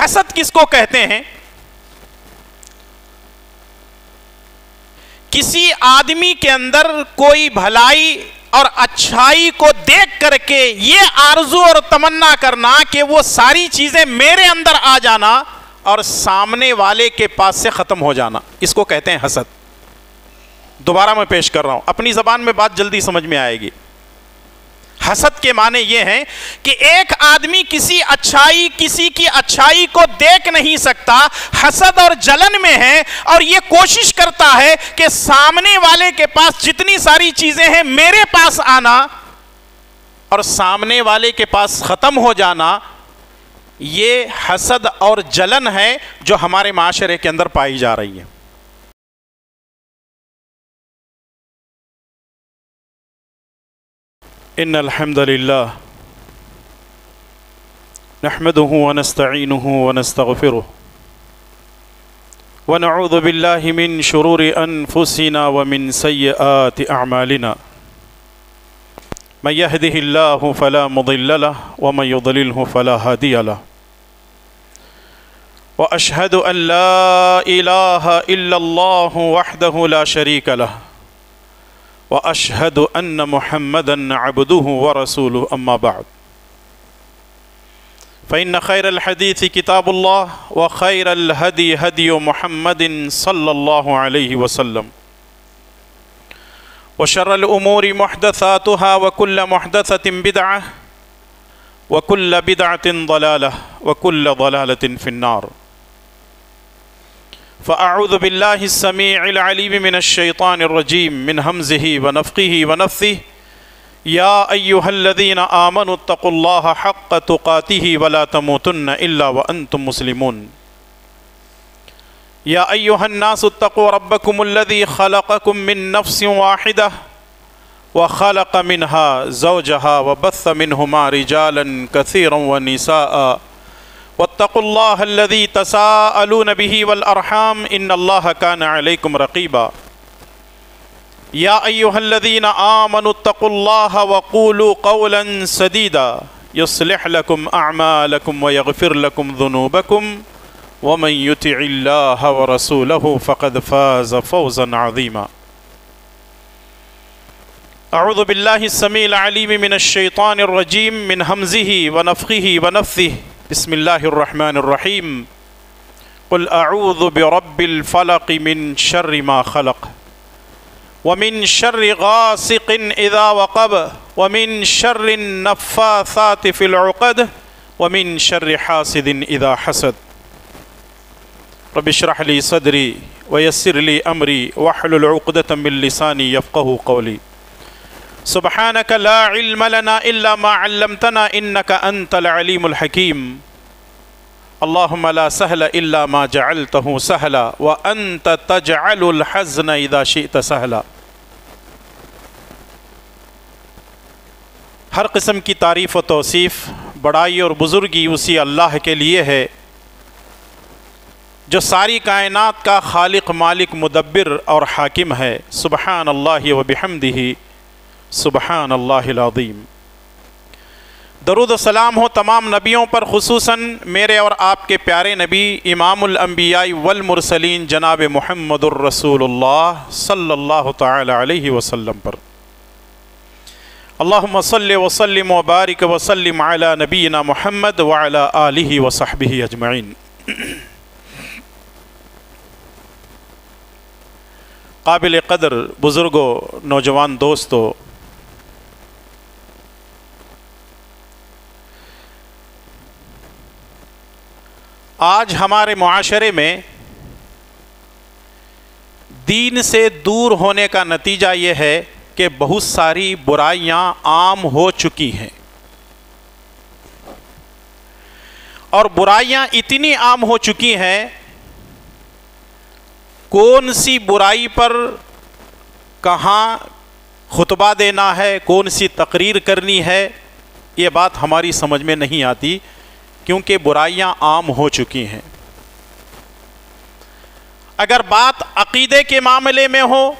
حسد کس کو کہتے ہیں؟ کسی آدمی کے اندر کوئی بھلائی اور اچھائی کو دیکھ کر کے یہ آرزو اور تمنا کرنا کہ وہ ساری چیزیں میرے اندر آ جانا اور سامنے والے کے پاس سے ختم ہو جانا، اس کو کہتے ہیں حسد۔ دوبارہ میں پیش کر رہا ہوں، اپنی زبان میں بات جلدی سمجھ میں آئے گی۔ حسد کے معنی یہ ہیں کہ ایک آدمی کسی کی اچھائی کو دیکھ نہیں سکتا، حسد اور جلن میں ہے، اور یہ کوشش کرتا ہے کہ سامنے والے کے پاس جتنی ساری چیزیں ہیں میرے پاس آنا اور سامنے والے کے پاس ختم ہو جانا۔ یہ حسد اور جلن ہے جو ہمارے معاشرے کے اندر پائی جا رہی ہے۔ ان الحمد للہ نحمده ونستعینه ونستغفره ونعوذ باللہ من شرور انفسنا ومن سیئات اعمالنا من يهده الله فلا مضل له ومن يضلله فلا هادي له واشهد ان لا اله الا الله وحده لا شريك له واشهد ان محمدا عبده ورسوله اما بعد فان خير الحديث كتاب الله وخير الهدي هدي محمد صلى الله عليه وسلم وشر الامور محدثاتها وكل محدثة بدعة وكل بدعة ضلالة وكل ضلالة في النار فأعوذ بالله السميع العليم من الشيطان الرجيم من همزه ونفخه ونفثه يا أيها الذين آمنوا اتقوا الله حق تقاته ولا تموتن إلا وأنتم مسلمون يا أيها الناس اتقوا ربكم الذي خلقكم من نفس واحدة وخلق منها زوجها وبث منهما رجالا كثيرا ونساء واتقوا الله الذي تساءلون به والأرحام إن الله كان عليكم رقيبا يا أيها الذين آمنوا اتقوا الله وقولوا قولا سديدا يصلح لكم أعمالكم ويغفر لكم ذنوبكم ومن يطع الله ورسوله فقد فاز فوزا عظيما أعوذ بالله السميع العليم من الشيطان الرجيم من همزه ونفخه ونفثه بسم الله الرحمن الرحيم قل أعوذ برب الفلق من شر ما خلق ومن شر غاسق إذا وقب ومن شر النفاثات في العقد ومن شر حاسد إذا حسد رب اشرح لي صدري ويسر لي أمري واحلل عقدة من لساني يفقهوا قولي سبحانك لا علم لنا إلا ما علمتنا إنك أنت العليم الحكيم اللهم لا سهل إلا ما جعلته سهلا وأنت تجعل الحزن إذا شئت سهلا۔ ہر قسم کی تعریف و توصیف، بڑائی اور بزرگی اسی اللہ کے لیے ہے جو ساری کائنات کا خالق، مالک، مدبر اور حاکم ہے۔ سبحان اللہ و بحمدہ سبحان اللہ العظیم۔ درود و سلام ہو تمام نبیوں پر، خصوصاً میرے اور آپ کے پیارے نبی امام الانبیاء والمرسلین جناب محمد الرسول اللہ صلی اللہ تعالی علیہ وسلم پر۔ اللہم صلی وسلم وبارک وسلم علی نبینا محمد وعلی آلہ وصحبہ اجمعین۔ قابل قدر بزرگوں، نوجوان دوستو، آج ہمارے معاشرے میں دین سے دور ہونے کا نتیجہ یہ ہے کہ بہت ساری برائیاں عام ہو چکی ہیں، اور برائیاں اتنی عام ہو چکی ہیں، کون سی برائی پر کہاں خطبہ دینا ہے، کون سی تقریر کرنی ہے، یہ بات ہماری سمجھ میں نہیں آتی، کیونکہ برائیاں عام ہو چکی ہیں۔ اگر بات عقیدے کے معاملے میں ہو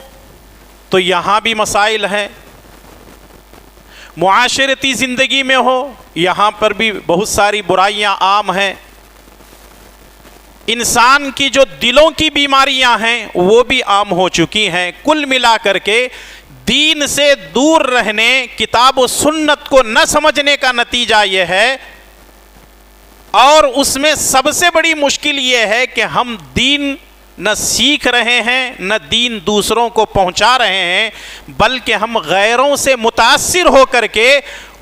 تو یہاں بھی مسائل ہیں، معاشرتی زندگی میں ہو یہاں پر بھی بہت ساری برائیاں عام ہیں، انسان کی جو دلوں کی بیماریاں ہیں وہ بھی عام ہو چکی ہیں. کل ملا کر کے دین سے دور رہنے، کتاب و سنت کو نہ سمجھنے کا نتیجہ یہ ہے، اور اس میں سب سے بڑی مشکل یہ ہے کہ ہم دین نہ سیکھ رہے ہیں، نہ دین دوسروں کو پہنچا رہے ہیں، بلکہ ہم غیروں سے متاثر ہو کر کے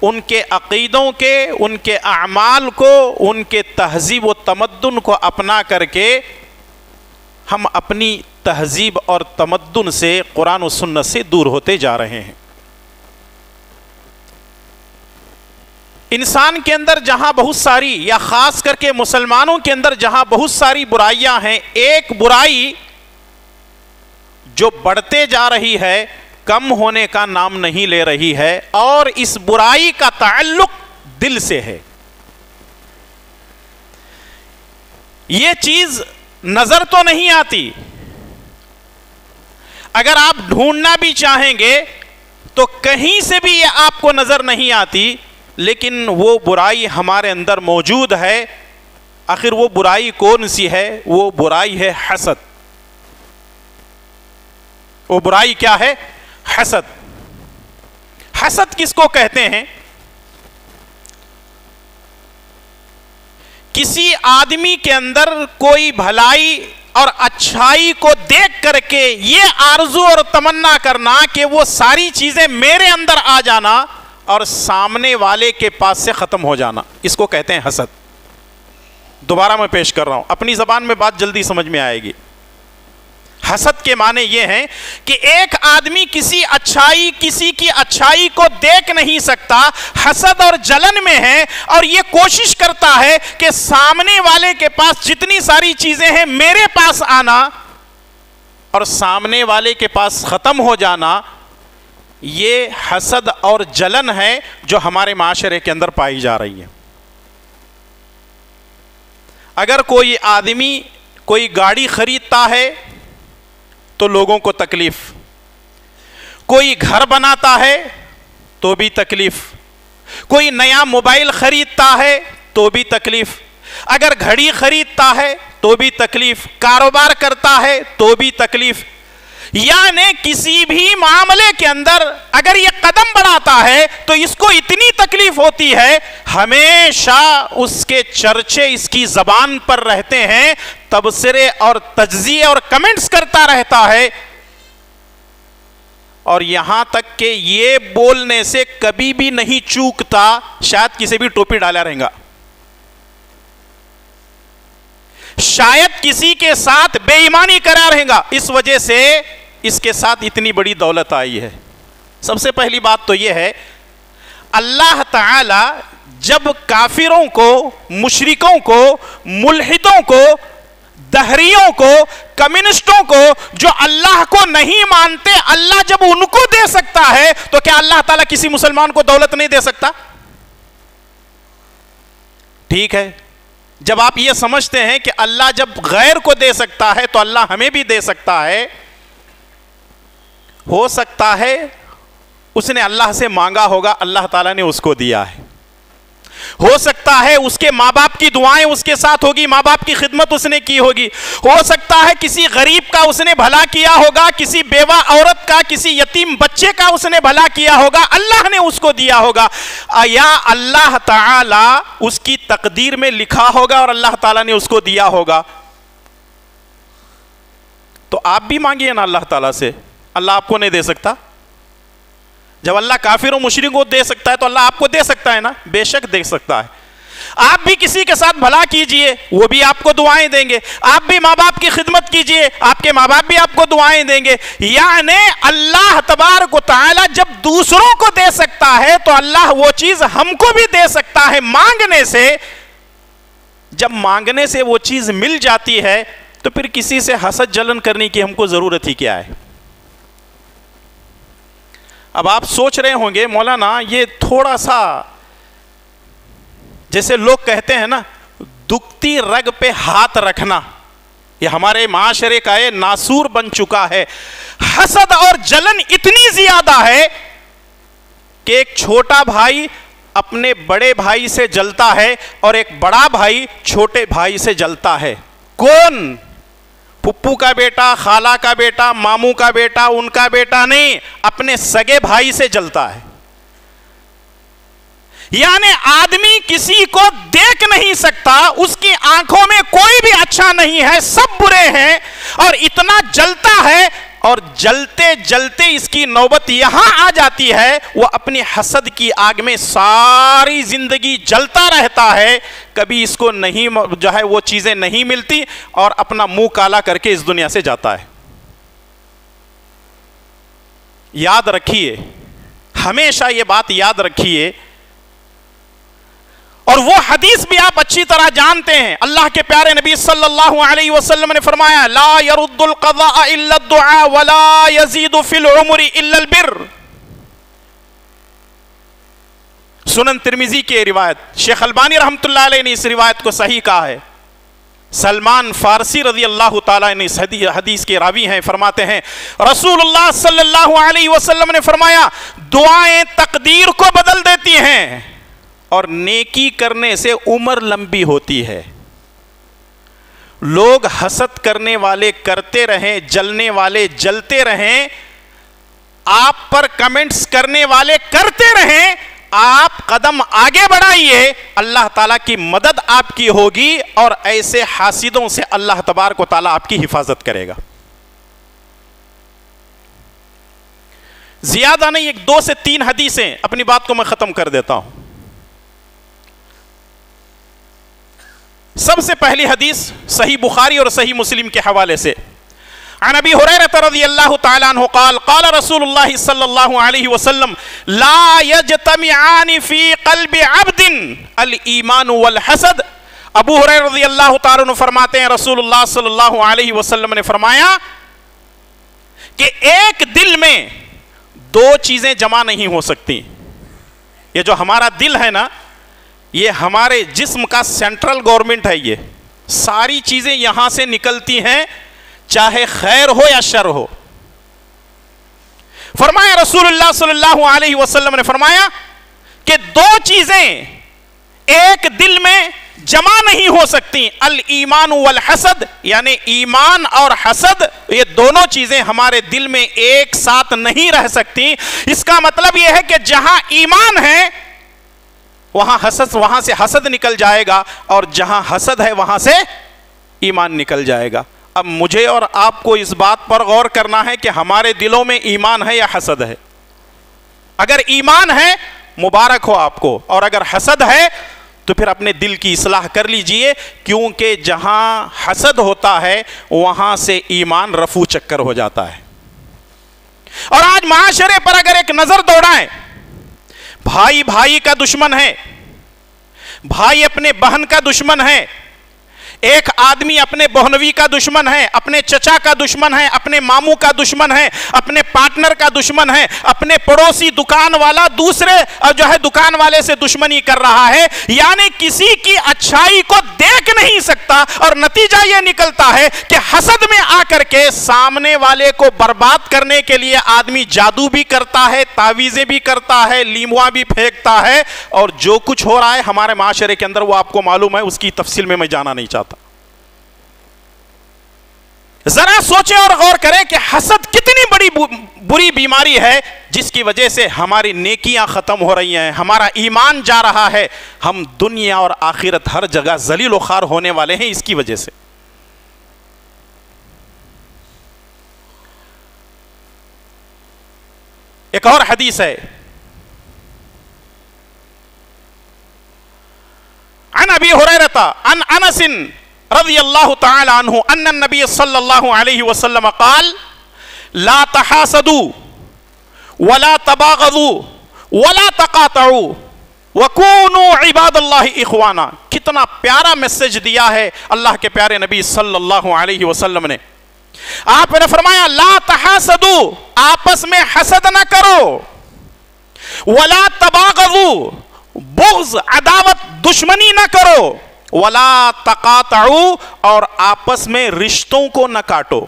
ان کے عقیدوں کے، ان کے اعمال کو، ان کے تہذیب و تمدن کو اپنا کر کے ہم اپنی تہذیب اور تمدن سے، قرآن و سنت سے دور ہوتے جا رہے ہیں. انسان کے اندر جہاں بہت ساری، یا خاص کر کے مسلمانوں کے اندر جہاں بہت ساری برائیاں ہیں، ایک برائی جو بڑھتے جا رہی ہے، کم ہونے کا نام نہیں لے رہی ہے، اور اس برائی کا تعلق دل سے ہے. یہ چیز نظر تو نہیں آتی، اگر آپ ڈھونڈنا بھی چاہیں گے تو کہیں سے بھی یہ آپ کو نظر نہیں آتی، لیکن وہ برائی ہمارے اندر موجود ہے. آخر وہ برائی کون سی ہے؟ وہ برائی ہے حسد. وہ برائی کیا ہے؟ حسد. حسد کس کو کہتے ہیں؟ کسی آدمی کے اندر کوئی بھلائی اور اچھائی کو دیکھ کر کے یہ آرزو اور تمنا کرنا کہ وہ ساری چیزیں میرے اندر آ جانا اور سامنے والے کے پاس سے ختم ہو جانا، اس کو کہتے ہیں حسد. دوبارہ میں پیش کر رہا ہوں، اپنی زبان میں بات جلدی سمجھ میں آئے گی. حسد کے معنی یہ ہیں کہ ایک آدمی کسی کی اچھائی کو دیکھ نہیں سکتا، حسد اور جلن میں ہے، اور یہ کوشش کرتا ہے کہ سامنے والے کے پاس جتنی ساری چیزیں ہیں میرے پاس آنا اور سامنے والے کے پاس ختم ہو جانا. یہ حسد اور جلن ہے جو ہمارے معاشرے کے اندر پائی جا رہی ہے. اگر کوئی آدمی کوئی گاڑی خریدتا ہے تو لوگوں کو تکلیف، کوئی گھر بناتا ہے تو بھی تکلیف، کوئی نیا موبائل خریدتا ہے تو بھی تکلیف، اگر گھڑی خریدتا ہے تو بھی تکلیف، کاروبار کرتا ہے تو بھی تکلیف. یعنی کسی بھی معاملے کے اندر اگر یہ قدم بڑھاتا ہے تو اس کو اتنی تکلیف ہوتی ہے، ہمیشہ اس کے چرچے اس کی زبان پر رہتے ہیں، تبصرے اور تجزیے اور کمنٹس کرتا رہتا ہے، اور یہاں تک کہ یہ بولنے سے کبھی بھی نہیں چوکتا شاید کسی بھی ٹوپی ڈالا رہے گا، شاید کسی کے ساتھ بے ایمانی کرا رہے گا، اس وجہ سے اس کے ساتھ اتنی بڑی دولت آئی ہے. سب سے پہلی بات تو یہ ہے، اللہ تعالی جب کافروں کو، مشرکوں کو، ملحدوں کو، دہریوں کو، کمیونسٹوں کو، جو اللہ کو نہیں مانتے، اللہ جب ان کو دے سکتا ہے تو کیا اللہ تعالیٰ کسی مسلمان کو دولت نہیں دے سکتا؟ ٹھیک ہے، جب آپ یہ سمجھتے ہیں کہ اللہ جب غیر کو دے سکتا ہے تو اللہ ہمیں بھی دے سکتا ہے، ہو سکتا ہے اس نے اللہ سے مانگا ہوگا، اللہ تعالیٰ نے اس کو دیا ہے. ہو سکتا ہے اس کے ماں باپ کی دعائیں اس کے ساتھ ہوگی، ماں باپ کی خدمت اس نے کی ہوگی. ہو سکتا ہے کسی غریب کا اس نے بھلا کیا ہوگا، کسی بیوہ عورت کا، کسی یتیم بچے کا اس نے بھلا کیا ہوگا، اللہ نے اس کو دیا ہوگا. یا اللہ تعالی اس کی تقدیر میں لکھا ہوگا اور اللہ تعالیٰ نے اس کو دیا ہوگا. تو آپ بھی مانگیے نا اللہ تعالیٰ سے، اللہ آپ کو نہیں دے سکتا؟ جب اللہ کافر و مشرک کو دے سکتا ہے تو اللہ آپ کو دے سکتا ہے نا؟ بے شک دے سکتا ہے. آپ بھی کسی کے ساتھ بھلا کیجئے، وہ بھی آپ کو دعائیں دیں گے. آپ بھی ماں باپ کی خدمت کیجئے، آپ کے ماں باپ بھی آپ کو دعائیں دیں گے. یعنی اللہ تبارک و تعالی جب دوسروں کو دے سکتا ہے تو اللہ وہ چیز ہم کو بھی دے سکتا ہے مانگنے سے. جب مانگنے سے وہ چیز مل جاتی ہے تو پھر کسی سے حسد جلن کرنے کی ہم کو ضرورت ہی کیا ہے؟ اب آپ سوچ رہے ہوں گے مولانا یہ تھوڑا سا جیسے لوگ کہتے ہیں نا دکھتی رگ پہ ہاتھ رکھنا، یہ ہمارے معاشرے کا یہ ناسور بن چکا ہے. حسد اور جلن اتنی زیادہ ہے کہ ایک چھوٹا بھائی اپنے بڑے بھائی سے جلتا ہے اور ایک بڑا بھائی چھوٹے بھائی سے جلتا ہے. کون؟ پھپھو کا بیٹا، خالہ کا بیٹا، ماموں کا بیٹا، ان کا بیٹا نہیں، اپنے سگے بھائی سے جلتا ہے. یعنی آدمی کسی کو دیکھ نہیں سکتا، اس کی آنکھوں میں کوئی بھی اچھا نہیں ہے، سب برے ہیں، اور اتنا جلتا ہے. اور جلتے جلتے اس کی نوبت یہاں آ جاتی ہے، وہ اپنی حسد کی آگ میں ساری زندگی جلتا رہتا ہے، کبھی اس کو نہیں جو ہے وہ چیزیں نہیں ملتی، اور اپنا منہ کالا کر کے اس دنیا سے جاتا ہے. یاد رکھیے، ہمیشہ یہ بات یاد رکھیے. اور وہ حدیث بھی آپ اچھی طرح جانتے ہیں، اللہ کے پیارے نبی صلی اللہ علیہ وسلم نے فرمایا لا يرد القضاء الا الدعاء ولا يزيد في العمر الا البر. سنن ترمذی کی روایت، شیخ البانی رحمۃ اللہ علیہ نے اس روایت کو صحیح کہا ہے. سلمان فارسی رضی اللہ تعالیٰ نے اس حدیث کے راوی ہیں، فرماتے ہیں رسول اللہ صلی اللہ علیہ وسلم نے فرمایا دعائیں تقدیر کو بدل دیتی ہیں، اور نیکی کرنے سے عمر لمبی ہوتی ہے. لوگ حسد کرنے والے کرتے رہیں، جلنے والے جلتے رہیں، آپ پر کمنٹس کرنے والے کرتے رہیں، آپ قدم آگے بڑھائیے، اللہ تعالیٰ کی مدد آپ کی ہوگی، اور ایسے حاسدوں سے اللہ تبارک و تعالیٰ آپ کی حفاظت کرے گا. زیادہ نہیں، 1 2 سے 3 حدیثیں، اپنی بات کو میں ختم کر دیتا ہوں. سب سے پہلی حدیث صحیح بخاری اور صحیح مسلم کے حوالے سے، عن ابی ہریرہ رضی اللہ تعالی عنہ قال قال رسول اللہ صلی اللہ علیہ وسلم لا یجتمعان فی قلب عبد الایمان والحسد. ابو ہریرہ رضی اللہ تعالی عنہ فرماتے ہیں رسول اللہ صلی اللہ علیہ وسلم نے فرمایا کہ ایک دل میں 2 چیزیں جمع نہیں ہو سکتی. یہ جو ہمارا دل ہے نا، یہ ہمارے جسم کا سینٹرل گورنمنٹ ہے، یہ ساری چیزیں یہاں سے نکلتی ہیں، چاہے خیر ہو یا شر ہو. فرمایا رسول اللہ صلی اللہ علیہ وسلم نے فرمایا کہ 2 چیزیں ایک دل میں جمع نہیں ہو سکتی، الایمان والحسد، یعنی ایمان اور حسد، یہ دونوں چیزیں ہمارے دل میں ایک ساتھ نہیں رہ سکتی. اس کا مطلب یہ ہے کہ جہاں ایمان ہے وہاں سے حسد نکل جائے گا، اور جہاں حسد ہے وہاں سے ایمان نکل جائے گا. اب مجھے اور آپ کو اس بات پر غور کرنا ہے کہ ہمارے دلوں میں ایمان ہے یا حسد ہے. اگر ایمان ہے مبارک ہو آپ کو، اور اگر حسد ہے تو پھر اپنے دل کی اصلاح کر لیجئے، کیونکہ جہاں حسد ہوتا ہے وہاں سے ایمان رفو چکر ہو جاتا ہے. اور آج معاشرے پر اگر ایک نظر دوڑائیں، بھائی بھائی کا دشمن ہے، بھائی اپنے بہن کا دشمن ہے، ایک آدمی اپنے بہنوی کا دشمن ہے، اپنے چچا کا دشمن ہے، اپنے ماموں کا دشمن ہے، اپنے پارٹنر کا دشمن ہے، اپنے پڑوسی دکان والا دوسرے جو ہے دکان والے سے دشمنی کر رہا ہے، یعنی کسی کی اچھائی کو دیکھ نہیں سکتا. اور نتیجہ یہ نکلتا ہے کہ حسد میں آ کر کے سامنے والے کو برباد کرنے کے لیے آدمی جادو بھی کرتا ہے، تعویذیں بھی کرتا ہے، لیموا بھی پھینکتا ہے، اور جو کچھ ہو رہا ہے ہمارے معاشرے کے اندر وہ آپ کو معلوم ہے، اس کی تفصیل میں جانا نہیں چاہتا. ذرا سوچیں اور غور کریں کہ حسد کتنی بڑی بری بیماری ہے، جس کی وجہ سے ہماری نیکیاں ختم ہو رہی ہیں، ہمارا ایمان جا رہا ہے، ہم دنیا اور آخرت ہر جگہ ذلیل و خوار ہونے والے ہیں اس کی وجہ سے. ایک اور حدیث ہے، عن ابی ہریرہ عن انس رضی اللہ تعالی عنہ ان النبی صلی اللہ علیہ وسلم قال لا تحاسدوا ولا تباغضوا ولا تقاطعوا وكونوا عباد اللہ اخوانا. کتنا پیارا میسج دیا ہے اللہ کے پیارے نبی صلی اللہ علیہ وسلم نے. آپ نے فرمایا لا تحاسدوا، آپس میں حسد نہ کرو، ولا تباغضوا، بغض عداوت دشمنی نہ کرو، ولا تقاطعوا، اور آپس میں رشتوں کو نہ کاٹو.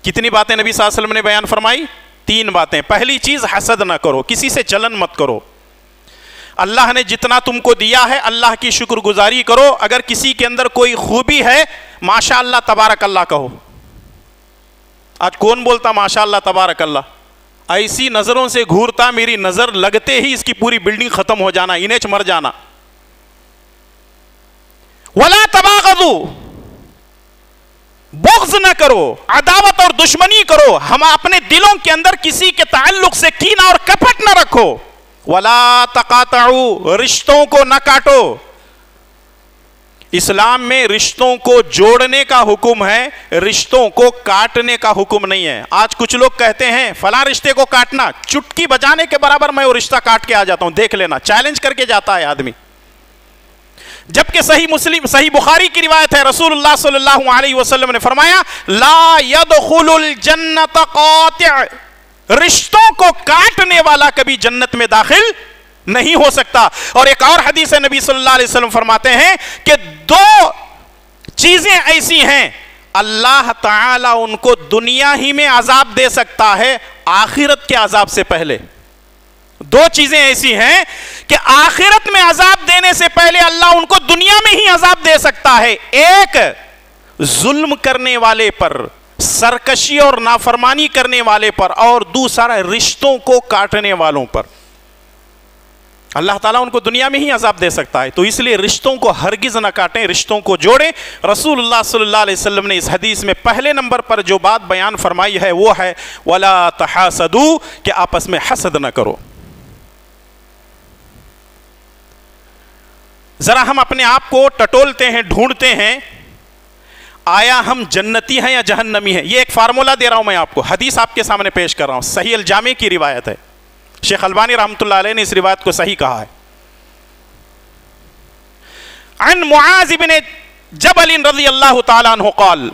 کتنی باتیں نبی صلی اللہ علیہ وسلم نے بیان فرمائی؟ 3 باتیں. پہلی چیز حسد نہ کرو، کسی سے جلن مت کرو. اللہ نے جتنا تم کو دیا ہے اللہ کی شکر گزاری کرو. اگر کسی کے اندر کوئی خوبی ہے ماشاء اللہ تبارک اللہ کہو. آج کون بولتا ماشاء اللہ تبارک اللہ؟ ایسی نظروں سے گھورتا میری نظر لگتے ہی اس کی پوری بلڈنگ ختم ہو جانا, انہیں مر جانا. ولا تباغضوا, بغض نہ کرو, عداوت اور دشمنی کرو, ہم اپنے دلوں کے اندر کسی کے تعلق سے کینہ اور کپٹ نہ رکھو. ولا تقاطعوا, رشتوں کو نہ کاٹو. اسلام میں رشتوں کو جوڑنے کا حکم ہے, رشتوں کو کاٹنے کا حکم نہیں ہے. آج کچھ لوگ کہتے ہیں فلاں رشتے کو کاٹنا, چٹکی بجانے کے برابر میں وہ رشتہ کاٹ کے آ جاتا ہوں, دیکھ لینا. چیلنج کر کے جاتا ہے آدمی. جبکہ صحیح بخاری کی روایت ہے, رسول اللہ صلی اللہ علیہ وسلم نے فرمایا لا يدخل الجنت قاطع, رشتوں کو کاٹنے والا کبھی جنت میں داخل نہیں ہو سکتا. اور ایک اور حدیث ہے, نبی صلی اللہ علیہ وسلم فرماتے ہیں کہ دو چیزیں ایسی ہیں اللہ تعالیٰ ان کو دنیا ہی میں عذاب دے سکتا ہے آخرت کے عذاب سے پہلے. دو چیزیں ایسی ہیں کہ آخرت میں عذاب دینے سے پہلے اللہ ان کو دنیا میں ہی عذاب دے سکتا ہے. ایک ظلم کرنے والے پر, سرکشی اور نافرمانی کرنے والے پر, اور دوسرا رشتوں کو کاٹنے والوں پر. اللہ تعالیٰ ان کو دنیا میں ہی عذاب دے سکتا ہے. تو اس لیے رشتوں کو ہرگز نہ کاٹیں, رشتوں کو جوڑیں. رسول اللہ صلی اللہ علیہ وسلم نے اس حدیث میں پہلے نمبر پر جو بات بیان فرمائی ہے وہ ہے وَلَا تَحَاسَدُوا, کہ آپس میں حسد نہ کرو. ذرا ہم اپنے آپ کو ٹٹولتے ہیں, ڈھونڈتے ہیں, آیا ہم جنتی ہیں یا جہنمی ہیں؟ یہ ایک فارمولا دے رہا ہوں میں آپ کو, حدیث آپ کے سامنے پیش کر رہا ہوں, صحیح الجامع کی روایت ہے. شیخ البانی رحمۃ اللہ علیہ نے اس روایت کو صحیح کہا ہے. عن معاذ بن جبل رضی اللہ تعالی عنہ قال,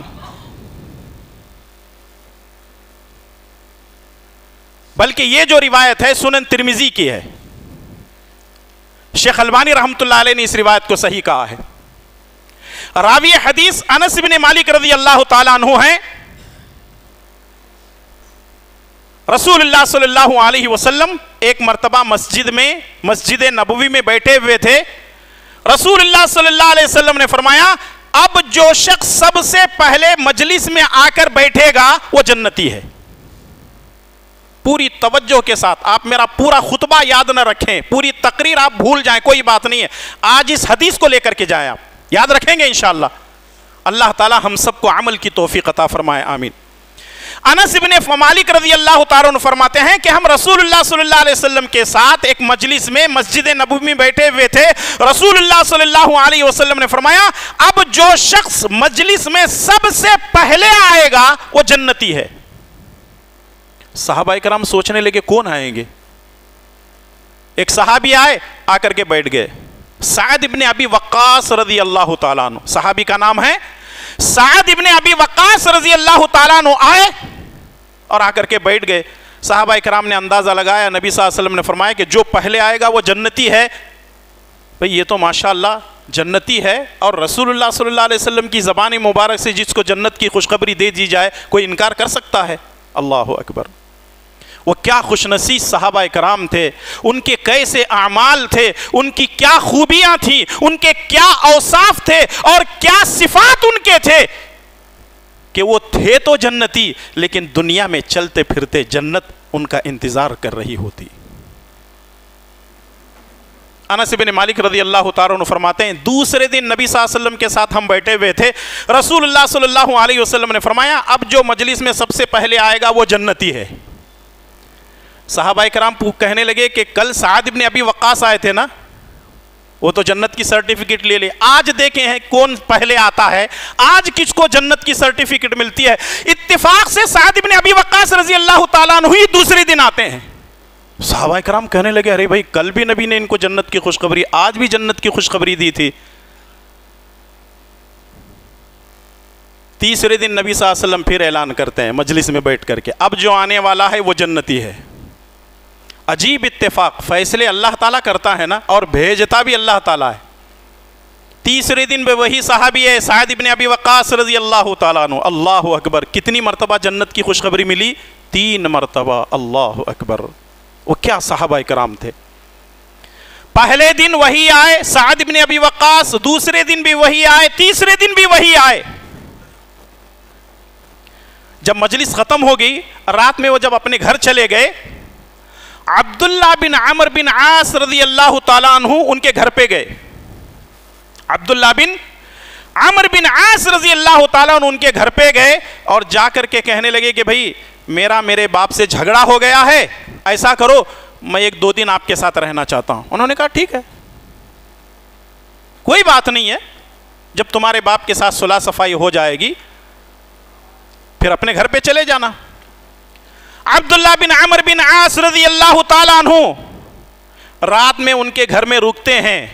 بلکہ یہ جو روایت ہے سنن ترمذی کی ہے. شیخ البانی رحمۃ اللہ علیہ نے اس روایت کو صحیح کہا ہے. راوی حدیث انس بن مالک رضی اللہ تعالی عنہ ہیں. رسول اللہ صلی اللہ علیہ وسلم ایک مرتبہ مسجد نبوی میں بیٹھے ہوئے تھے. رسول اللہ صلی اللہ علیہ وسلم نے فرمایا اب جو شخص سب سے پہلے مجلس میں آ کر بیٹھے گا وہ جنتی ہے. پوری توجہ کے ساتھ, آپ میرا پورا خطبہ یاد نہ رکھیں, پوری تقریر آپ بھول جائیں, کوئی بات نہیں ہے, آج اس حدیث کو لے کر کے جائیں, آپ یاد رکھیں گے انشاءاللہ. اللہ تعالی ہم سب کو عمل کی توفیق عطا فرمائے, آمین. انس بن مالک رضی اللہ تعالیٰ عنہ فرماتے ہیں کہ ہم رسول اللہ صلی اللہ علیہ وسلم کے ساتھ ایک مجلس میں مسجد نبوی میں بیٹھے ہوئے تھے. رسول اللہ صلی اللہ علیہ وسلم نے فرمایا اب جو شخص مجلس میں سب سے پہلے آئے گا وہ جنتی ہے. صحابہ کرام سوچنے لگے کون آئیں گے. ایک صحابی آئے, آ کر کے بیٹھ گئے. سعد ابن ابی وقاص رضی اللہ تعالیٰ عنہ, صحابی کا نام ہے سعد ابن ابی وقاص رضی اللہ تعالیٰ عنہ, آئے اور آ کر کے بیٹھ گئے. صحابہ کرام نے اندازہ لگایا, نبی صلی اللہ علیہ وسلم نے فرمایا کہ جو پہلے آئے گا وہ جنتی ہے. بھئی یہ تو ماشاءاللہ جنتی ہے, اور رسول اللہ صلی اللہ علیہ وسلم کی زبان مبارک سے جس کو جنت کی خوشخبری دے دی جائے کوئی انکار کر سکتا ہے؟ اللہ اکبر. وہ کیا خوش نصیب صحابہ کرام تھے, ان کے کیسے اعمال تھے, ان کی کیا خوبیاں تھیں, ان کے کیا اوصاف تھے اور کیا صفات ان کے تھے کہ وہ تھے تو جنتی لیکن دنیا میں چلتے پھرتے جنت ان کا انتظار کر رہی ہوتی. انس بن مالک رضی اللہ تعالیٰ عنہ فرماتے ہیں دوسرے دن نبی صلی اللہ علیہ وسلم کے ساتھ ہم بیٹھے ہوئے تھے. رسول اللہ صلی اللہ علیہ وسلم نے فرمایا اب جو مجلس میں سب سے پہلے آئے گا وہ جنتی ہے. صحابہ کرام کہنے لگے کہ کل سعد ابن ابی وقاص آئے تھے نا, وہ تو جنت کی سرٹیفکیٹ لے لے, آج دیکھیں ہیں کون پہلے آتا ہے, آج کس کو جنت کی سرٹیفکیٹ ملتی ہے. اتفاق سے سعد ابن ابی وقاص رضی اللہ تعالیٰ عنہ ہی دوسرے دن آتے ہیں. صحابہ کرام کہنے لگے ارے بھائی کل بھی نبی نے ان کو جنت کی خوشخبری, آج بھی جنت کی خوشخبری دی تھی. تیسرے دن نبی صلی اللہ علیہ وسلم پھر اعلان کرتے ہیں مجلس میں بیٹھ کر کے اب جو آنے والا ہے وہ جنتی ہے. عجیب اتفاق, فیصلے اللہ تعالیٰ کرتا ہے نا, اور بھیجتا بھی اللہ تعالیٰ ہے. تیسرے دن بھی وہی صحابی ہے سعد ابن ابی وقاص رضی اللہ تعالیٰ عنہ. اللہ اکبر, کتنی مرتبہ جنت کی خوشخبری ملی؟ 3 مرتبہ. اللہ اکبر. وہ کیا صحابہ کرام تھے. پہلے دن وہی آئے سعد ابن ابی وقاص, دوسرے دن بھی وہی آئے, تیسرے دن بھی وہی آئے. جب مجلس ختم ہو گئی، رات میں وہ جب اپنے گھر چلے گئے، عبداللہ بن عمرو بن عاص رضی اللہ تعالیٰ عنہ ان کے گھر پہ گئے. عبداللہ بن عمرو بن عاص رضی اللہ تعالیٰ عنہ ان کے گھر پہ گئے اور جا کر کے کہنے لگے کہ بھائی میرے باپ سے جھگڑا ہو گیا ہے، ایسا کرو میں 1-2 دن آپ کے ساتھ رہنا چاہتا ہوں. انہوں نے کہا ٹھیک ہے، کوئی بات نہیں ہے، جب تمہارے باپ کے ساتھ صلح صفائی ہو جائے گی پھر اپنے گھر پہ چلے جانا. عبداللہ بن عمرو بن عاص رضی اللہ تعالیٰ عنہ رات میں ان کے گھر میں رکتے ہیں،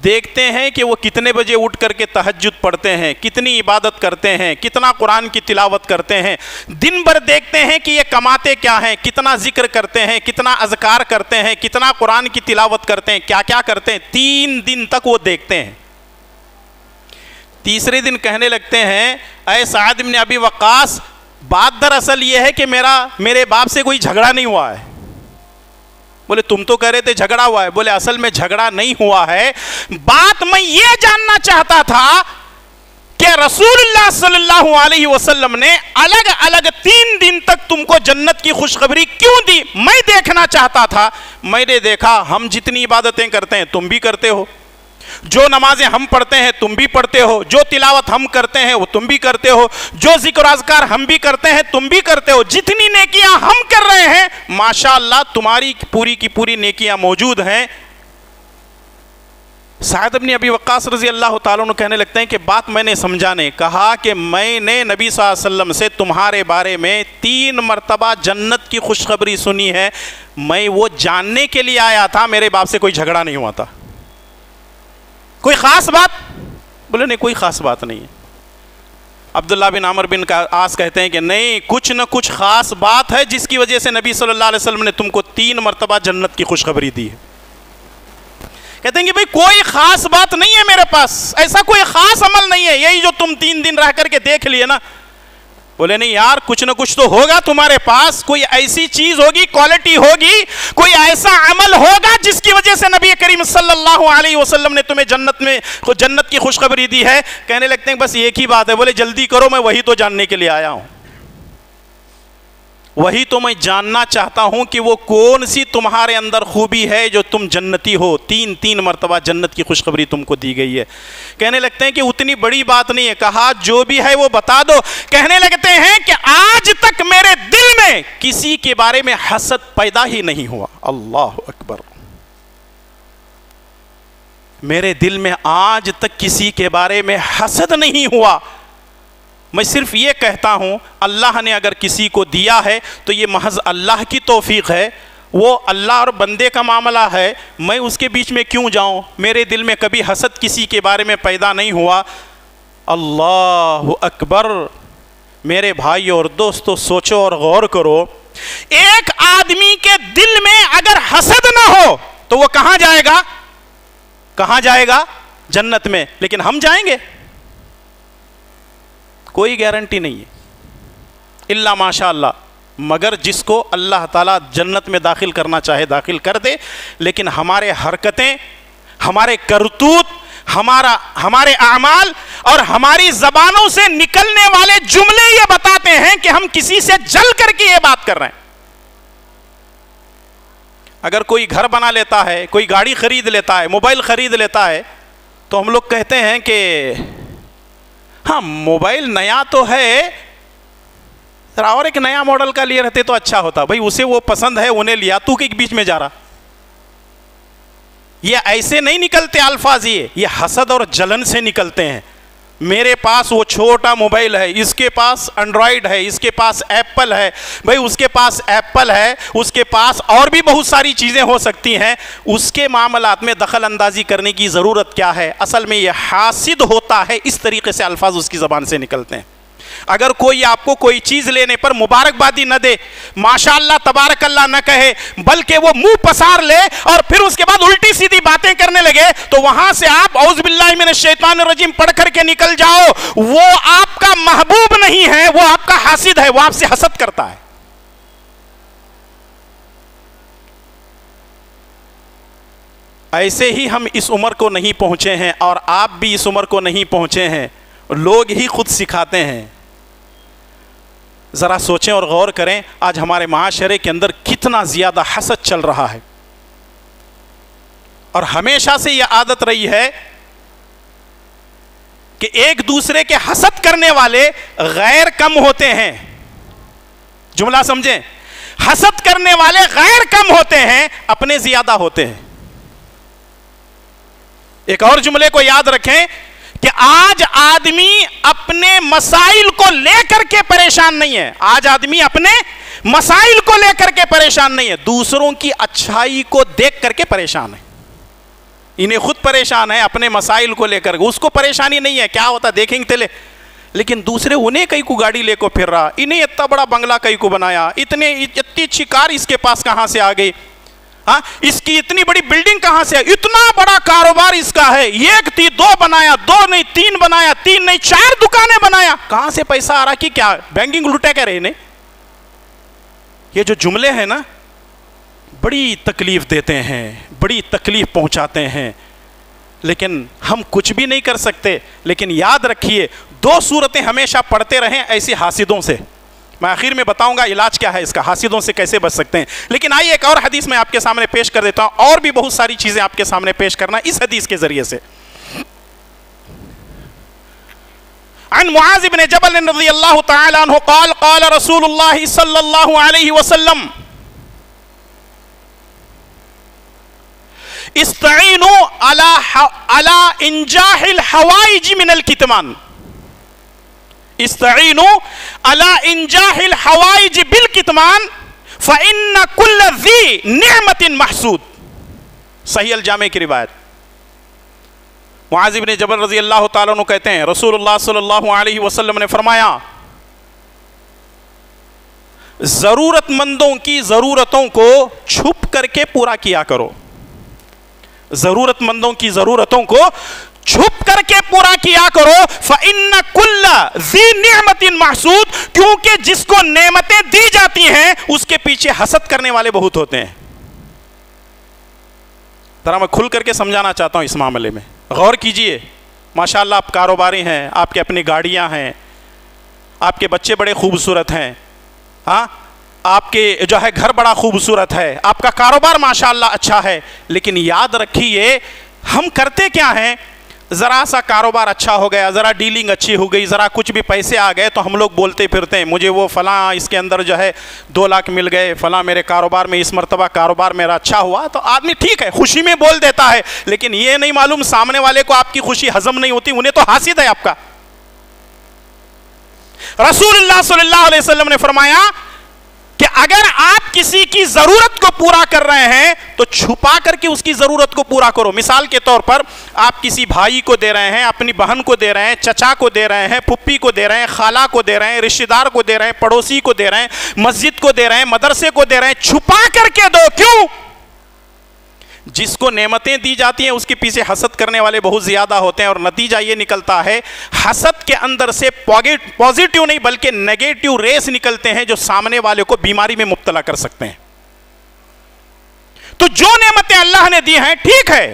دیکھتے ہیں کہ وہ کتنے بجے اٹھ کر کے تہجد پڑھتے ہیں، کتنی عبادت کرتے ہیں، کتنا قرآن کی تلاوت کرتے ہیں. دن بھر دیکھتے ہیں کہ یہ کماتے کیا ہیں، کتنا ذکر کرتے ہیں، کتنا اذکار کرتے ہیں، کتنا قرآن کی تلاوت کرتے ہیں، کیا کیا کرتے ہیں. 3 دن تک وہ دیکھتے ہیں. تیسرے دن کہنے لگتے ہیں اے سعد بن ابی وقاص، بات دراصل یہ ہے کہ میرے باپ سے کوئی جھگڑا نہیں ہوا ہے. بولے تم تو کہہ رہے تھے جھگڑا ہوا ہے. بولے اصل میں جھگڑا نہیں ہوا ہے، بات میں یہ جاننا چاہتا تھا کہ رسول اللہ صلی اللہ علیہ وسلم نے الگ الگ 3 دن تک تم کو جنت کی خوشخبری کیوں دی. میں دیکھنا چاہتا تھا. میں نے دیکھا ہم جتنی عبادتیں کرتے ہیں تم بھی کرتے ہو، جو نمازیں ہم پڑھتے ہیں تم بھی پڑھتے ہو، جو تلاوت ہم کرتے ہیں وہ تم بھی کرتے ہو، جو ذکر و اذکار ہم بھی کرتے ہیں تم بھی کرتے ہو، جتنی نیکیاں ہم کر رہے ہیں ماشاءاللہ تمہاری پوری کی پوری نیکیاں موجود ہیں. سعد بن ابی وقاص رضی اللہ تعالیٰ عنہ کہنے لگتے ہیں کہ بات میں نے سمجھا نہیں. کہا کہ میں نے نبی صلی اللہ علیہ وسلم سے تمہارے بارے میں 3 مرتبہ جنت کی خوشخبری سنی ہے، میں وہ جاننے کے لیے آیا تھا، میرے باپ سے کوئی جھگڑا نہیں ہوا تھا. کوئی خاص بات؟ بولے نہیں کوئی خاص بات نہیں ہے. عبداللہ بن عمرو بن عاص کہتے ہیں کہ نہیں، کچھ نہ کچھ خاص بات ہے جس کی وجہ سے نبی صلی اللہ علیہ وسلم نے تم کو 3 مرتبہ جنت کی خوشخبری دی ہے. کہتے ہیں کہ بھئی کوئی خاص بات نہیں ہے میرے پاس، ایسا کوئی خاص عمل نہیں ہے، یہی جو تم 3 دن رہ کر کے دیکھ لیے نا. بولے نہیں یار کچھ نہ کچھ تو ہوگا تمہارے پاس، کوئی ایسی چیز ہوگی، کوالٹی ہوگی، کوئی ایسا عمل ہوگا جس کی وجہ سے نبی کریم صلی اللہ علیہ وسلم نے تمہیں جنت کی خوشخبری دی ہے. کہنے لگتے ہیں بس ایک ہی بات ہے. بولے جلدی کرو، میں وہی تو جاننے کے لیے آیا ہوں، وہی تو میں جاننا چاہتا ہوں کہ وہ کون سی تمہارے اندر خوبی ہے جو تم جنتی ہو. 3 مرتبہ جنت کی خوشخبری تم کو دی گئی ہے. کہنے لگتے ہیں کہ اتنی بڑی بات نہیں ہے. کہا جو بھی ہے وہ بتا دو. کہنے لگتے ہیں کہ آج تک میرے دل میں کسی کے بارے میں حسد پیدا ہی نہیں ہوا. اللہ اکبر. میرے دل میں آج تک کسی کے بارے میں حسد نہیں ہوا. میں صرف یہ کہتا ہوں اللہ نے اگر کسی کو دیا ہے تو یہ محض اللہ کی توفیق ہے، وہ اللہ اور بندے کا معاملہ ہے. میں اس کے بیچ میں کیوں جاؤں؟ میرے دل میں کبھی حسد کسی کے بارے میں پیدا نہیں ہوا. اللہ اکبر. میرے بھائی اور دوستو سوچو اور غور کرو، ایک آدمی کے دل میں اگر حسد نہ ہو تو وہ کہاں جائے گا؟ کہاں جائے گا؟ جنت میں. لیکن ہم جائیں گے؟ کوئی گارنٹی نہیں ہے الا ماشاء اللہ. مگر جس کو اللہ تعالیٰ جنت میں داخل کرنا چاہے داخل کر دے. لیکن ہمارے حرکتیں، ہمارے کرتوت، ہمارے اعمال اور ہماری زبانوں سے نکلنے والے جملے یہ بتاتے ہیں کہ ہم کسی سے جل کر کے یہ بات کر رہے ہیں. اگر کوئی گھر بنا لیتا ہے، کوئی گاڑی خرید لیتا ہے، موبائل خرید لیتا ہے، تو ہم لوگ کہتے ہیں کہ ہاں موبائل نیا تو ہے اور ایک نیا ماڈل کا لیے رہتے تو اچھا ہوتا. بھائی اسے وہ پسند ہے انہیں لیا، تو کے بیچ میں جا رہا. یہ ایسے نہیں نکلتے الفاظ، یہ حسد اور جلن سے نکلتے ہیں. میرے پاس وہ چھوٹا موبائل ہے، اس کے پاس انڈرائیڈ ہے، اس کے پاس ایپل ہے. بھائی اس کے پاس ایپل ہے، اس کے پاس اور بھی بہت ساری چیزیں ہو سکتی ہیں. اس کے معاملات میں دخل اندازی کرنے کی ضرورت کیا ہے؟ اصل میں یہ حاسد ہوتا ہے. اس طریقے سے الفاظ اس کی زبان سے نکلتے ہیں. اگر کوئی آپ کو کوئی چیز لینے پر مبارکبادی نہ دے، ماشاءاللہ تبارک اللہ نہ کہے، بلکہ وہ منہ پسار لے اور پھر اس کے بعد الٹی سیدھی باتیں کرنے لگے، تو وہاں سے آپ اعوذ باللہ من الشیطان الرجیم پڑھ کر کے نکل جاؤ. وہ آپ کا محبوب نہیں ہے، وہ آپ کا حاسد ہے، وہ آپ سے حسد کرتا ہے. ایسے ہی ہم اس عمر کو نہیں پہنچے ہیں اور آپ بھی اس عمر کو نہیں پہنچے ہیں. لوگ ہی خود سکھاتے ہیں. ذرا سوچیں اور غور کریں آج ہمارے معاشرے کے اندر کتنا زیادہ حسد چل رہا ہے. اور ہمیشہ سے یہ عادت رہی ہے کہ ایک دوسرے کے حسد کرنے والے غیر کم ہوتے ہیں. جملہ سمجھیں, حسد کرنے والے غیر کم ہوتے ہیں, اپنے زیادہ ہوتے ہیں. ایک اور جملے کو یاد رکھیں کہ آج آدمی اپنے مسائل کو لے کر کے پریشان نہیں ہے. آج آدمی اپنے مسائل کو لے کر کے پریشان نہیں ہے, دوسروں کی اچھائی کو دیکھ کر کے پریشان ہے. انہیں خود پریشان ہے اپنے مسائل کو لے کر, اس کو پریشانی نہیں ہے کیا ہوتا دیکھیں گے تلے, لیکن دوسرے انہیں کئی کو گاڑی لے کو پھر رہا, انہیں اتنا بڑا بنگلہ کئی کو بنایا, اتنی اچھی کار اس کے پاس کہاں سے آ گئی, ہاں اس کی اتنی بڑی بلڈنگ کہاں سے, اتنا بڑا کاروبار اس کا ہے, ایک تھی دو بنایا, دو نہیں تین بنایا, تین نہیں چار دکانیں بنایا, کہاں سے پیسہ آ رہا کہ کیا بینکنگ لوٹے کہہ رہے نہیں. یہ جو جملے ہیں نا بڑی تکلیف دیتے ہیں, بڑی تکلیف پہنچاتے ہیں, لیکن ہم کچھ بھی نہیں کر سکتے. لیکن یاد رکھیے دو صورتیں ہمیشہ پڑھتے رہیں ایسی حاسدوں سے. میں آخر میں بتاؤں گا علاج کیا ہے اس کا, حاسدوں سے کیسے بچ سکتے ہیں. لیکن آئیے ایک اور حدیث میں آپ کے سامنے پیش کر دیتا ہوں, اور بھی بہت ساری چیزیں آپ کے سامنے پیش کرنا اس حدیث کے ذریعے سے. عن معاذ بن جبل رضی اللہ تعالی عنہ قال قال رسول اللہ صلی اللہ علیہ وسلم استعینوا على انجاح الحوائج من الکتمان. استعینوا على انجاح الحوائج بالکتمان فإن كل ذی نعمت محسود. صحیح الجامع کی روایت. معاذ بن جبل رضی اللہ تعالیٰ عنہ کہتے ہیں رسول اللہ صلی اللہ علیہ وسلم نے فرمایا ضرورت مندوں کی ضرورتوں کو چھپ کر کے پورا کیا کرو. ضرورت مندوں کی ضرورتوں کو چھپ کر کے پورا کیا کرو. فَإِنَّ كُلَّ ذِي نِعْمَةٍ مَحْسُود, کیونکہ جس کو نعمتیں دی جاتی ہیں اس کے پیچھے حسد کرنے والے بہت ہوتے ہیں. ذرا میں کھل کر کے سمجھانا چاہتا ہوں اس معاملے میں, غور کیجئے. ماشاءاللہ آپ کاروباری ہیں, آپ کے اپنی گاڑیاں ہیں, آپ کے بچے بڑے خوبصورت ہیں, ہاں آپ کے جو ہے گھر بڑا خوبصورت ہے, آپ کا کاروبار ماشاءاللہ اچھا ہے, لیکن یاد رکھیے ہم کرتے کیا ہیں, ذرا سا کاروبار اچھا ہو گیا, ذرا ڈیلنگ اچھی ہو گئی, ذرا کچھ بھی پیسے آ گئے تو ہم لوگ بولتے پھرتے ہیں مجھے وہ فلاں اس کے اندر جو ہے 2 لاکھ مل گئے, فلاں میرے کاروبار میں اس مرتبہ کاروبار میرا اچھا ہوا. تو آدمی ٹھیک ہے خوشی میں بول دیتا ہے, لیکن یہ نہیں معلوم سامنے والے کو آپ کی خوشی ہضم نہیں ہوتی, انہیں تو حاسد ہے آپ کا. رسول اللہ صلی اللہ علیہ وسلم نے فرمایا کہ اگر آپ کسی کی ضرورت کو پورا کر رہے ہیں تو چھپا کر کے اس کی ضرورت کو پورا کرو. مثال کے طور پر آپ کسی بھائی کو دے رہے ہیں, اپنی بہن کو دے رہے ہیں, چچا کو دے رہے ہیں, پھپھی کو دے رہے ہیں, خالہ کو دے رہے ہیں, رشتہ دار کو دے رہے ہیں, پڑوسی کو دے رہے ہیں, مسجد کو دے رہے ہیں, مدرسے کو دے رہے ہیں, چھپا کر کے دو. کیوں؟ جس کو نعمتیں دی جاتی ہیں اس کے پیچھے حسد کرنے والے بہت زیادہ ہوتے ہیں, اور نتیجہ یہ نکلتا ہے حسد کے اندر سے پوزیٹیو نہیں بلکہ نیگیٹیو ریس نکلتے ہیں جو سامنے والے کو بیماری میں مبتلا کر سکتے ہیں. تو جو نعمتیں اللہ نے دی ہیں ٹھیک ہے,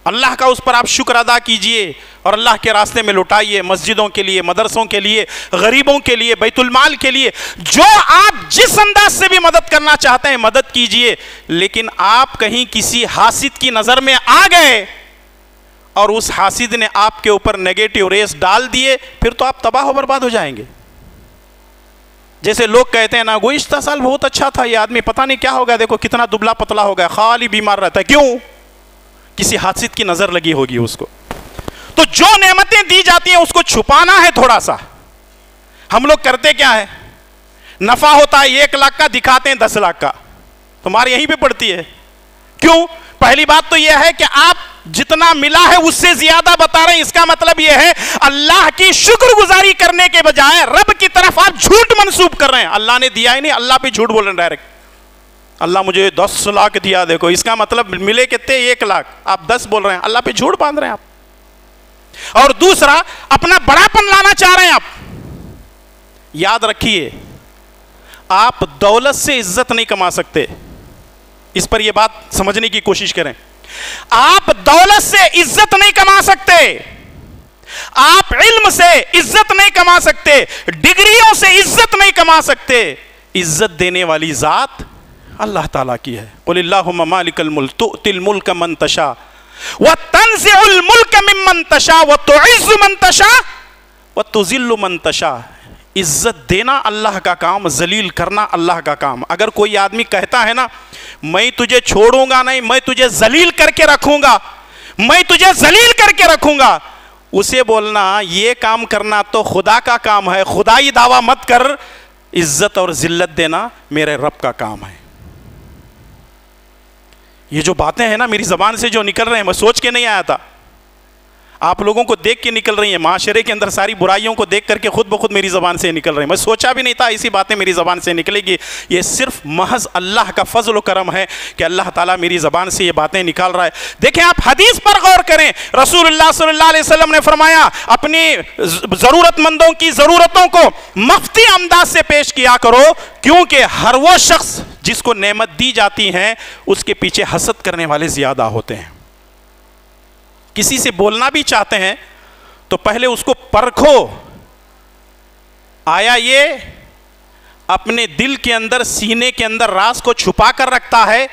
اللہ کا اس پر آپ شکر ادا کیجئے اور اللہ کے راستے میں لٹائیے, مسجدوں کے لیے, مدرسوں کے لیے, غریبوں کے لیے, بیت المال کے لیے, جو آپ جس انداز سے بھی مدد کرنا چاہتے ہیں مدد کیجئے. لیکن آپ کہیں کسی حاسد کی نظر میں آ گئے اور اس حاسد نے آپ کے اوپر نیگیٹو ریس ڈال دیے, پھر تو آپ تباہ و برباد ہو جائیں گے. جیسے لوگ کہتے ہیں نا گزشتہ سال بہت اچھا تھا, یہ آدمی پتہ نہیں کیا ہوگا, دیکھو کتنا دبلا پتلا ہو گیا, خالی بیمار رہتا ہے. کیوں؟ کسی حاسد کی نظر لگی ہوگی اس کو. تو جو نعمتیں دی جاتی ہیں اس کو چھپانا ہے تھوڑا سا. ہم لوگ کرتے کیا ہے, نفع ہوتا ہے 1 لاکھ کا, دکھاتے ہیں 10 لاکھ کا. تمہاری یہیں پہ پڑتی ہے. کیوں؟ پہلی بات تو یہ ہے کہ آپ جتنا ملا ہے اس سے زیادہ بتا رہے ہیں. اس کا مطلب یہ ہے اللہ کی شکر گزاری کرنے کے بجائے رب کی طرف آپ جھوٹ منسوب کر رہے ہیں. اللہ نے دیا ہی نہیں, اللہ پہ جھوٹ بول رہے ہیں ڈائریکٹ. اللہ مجھے 10 لاکھ دیا, دیکھو اس کا مطلب ملے کتنے 1 لاکھ, آپ 10 بول رہے ہیں, اللہ پہ جھوٹ باندھ رہے ہیں آپ. اور دوسرا اپنا بڑا پن لانا چاہ رہے ہیں آپ. یاد رکھیے آپ دولت سے عزت نہیں کما سکتے, اس پر یہ بات سمجھنے کی کوشش کریں. آپ دولت سے عزت نہیں کما سکتے, آپ علم سے عزت نہیں کما سکتے، ڈگریوں سے عزت نہیں کما سکتے، عزت دینے والی ذات اللہ تعالیٰ کی ہے۔ قل اللہم مالک الملک تؤتی الملک من تشاء وتنزع الملک ممن تشاء وتعز من تشاء وتذل من تشاء۔ عزت دینا اللہ کا کام، ذلیل کرنا اللہ کا کام۔ اگر کوئی آدمی کہتا ہے نا میں تجھے چھوڑوں گا نہیں، میں تجھے ذلیل کر کے رکھوں گا، میں تجھے ذلیل کر کے رکھوں گا، اسے بولنا یہ کام کرنا تو خدا کا کام ہے، خدائی دعویٰ مت کر، عزت اور ذلت دینا میرے رب کا کام ہے۔ یہ جو باتیں ہیں نا میری زبان سے جو نکل رہے ہیں، میں سوچ کے نہیں آیا تھا، آپ لوگوں کو دیکھ کے نکل رہی ہیں، معاشرے کے اندر ساری برائیوں کو دیکھ کر کے خود بخود میری زبان سے نکل رہی ہیں۔ میں سوچا بھی نہیں تھا ایسی باتیں میری زبان سے نکلے گی۔ یہ صرف محض اللہ کا فضل و کرم ہے کہ اللہ تعالیٰ میری زبان سے یہ باتیں نکال رہا ہے۔ دیکھیں آپ حدیث پر غور کریں، رسول اللہ صلی اللہ علیہ وسلم نے فرمایا اپنی ضرورت مندوں کی ضرورتوں کو مفتی انداز سے پیش کیا کرو، کیونکہ ہر وہ شخص جس کو نعمت دی جاتی ہے اس کے پیچھے حسد کرنے والے زیادہ ہوتے ہیں۔ کسی سے بولنا بھی چاہتے ہیں تو پہلے اس کو پرکھو، آیا یہ اپنے دل کے اندر سینے کے اندر راز کو چھپا کر رکھتا ہے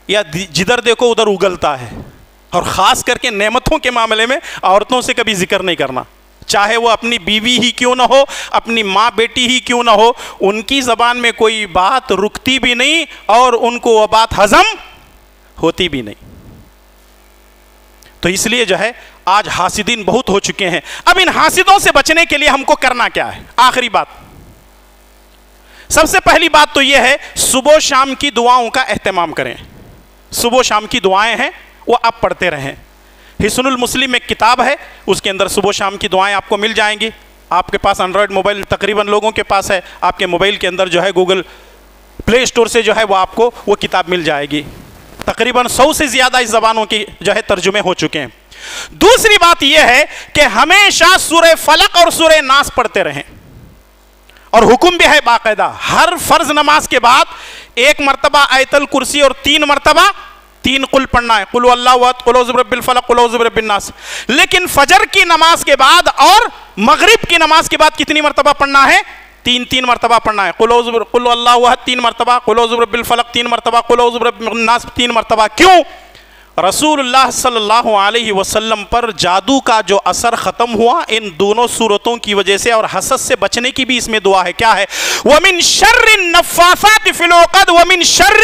یا جدھر دیکھو ادھر اگلتا ہے۔ اور خاص کر کے نعمتوں کے معاملے میں عورتوں سے کبھی ذکر نہیں کرنا، چاہے وہ اپنی بیوی ہی کیوں نہ ہو، اپنی ماں بیٹی ہی کیوں نہ ہو، ان کی زبان میں کوئی بات رکتی بھی نہیں اور ان کو وہ بات ہضم ہوتی بھی نہیں۔ تو اس لیے جو ہے آج حاسدین بہت ہو چکے ہیں۔ اب ان حاسدوں سے بچنے کے لیے ہم کو کرنا کیا ہے؟ آخری بات، سب سے پہلی بات تو یہ ہے صبح و شام کی دعاؤں کا اہتمام کریں۔ صبح و شام کی دعائیں ہیں وہ آپ پڑھتے رہیں۔ حصن المسلم ایک کتاب ہے، اس کے اندر صبح و شام کی دعائیں آپ کو مل جائیں گی۔ آپ کے پاس انڈرائڈ موبائل تقریباً لوگوں کے پاس ہے، آپ کے موبائل کے اندر جو ہے گوگل پلے اسٹور سے جو ہے وہ آپ کو وہ کتاب مل جائے گی۔ تقریباً 100 سے زیادہ اس زبانوں کی جو ہے ترجمے ہو چکے ہیں۔ دوسری بات یہ ہے کہ ہمیشہ سورہ فلق اور سورہ ناس پڑھتے رہیں، اور حکم بھی ہے باقاعدہ ہر فرض نماز کے بعد 1 مرتبہ آیت الکرسی اور 3 مرتبہ 3 قل پڑھنا ہے، قل اللہ احد، قل اعوذ برب الفلق، قل اعوذ برب الناس۔ لیکن فجر کی نماز کے بعد اور مغرب کی نماز کے بعد کتنی مرتبہ پڑھنا ہے؟ 3 مرتبہ پڑھنا ہے، قل اللہ احد 3 مرتبہ، قل اعوذ برب الفلق 3 مرتبہ، قل اعوذ برب الناس 3 مرتبہ۔ کیوں؟ رسول اللہ صلی اللہ علیہ وسلم پر جادو کا جو اثر ختم ہوا ان دونوں صورتوں کی وجہ سے، اور حسد سے بچنے کی بھی اس میں دعا ہے۔ کیا ہے؟ وَمِن شَرِّ النَّفَّاثَاتِ فِي الْعُقَدِ وَمِن شَرِّ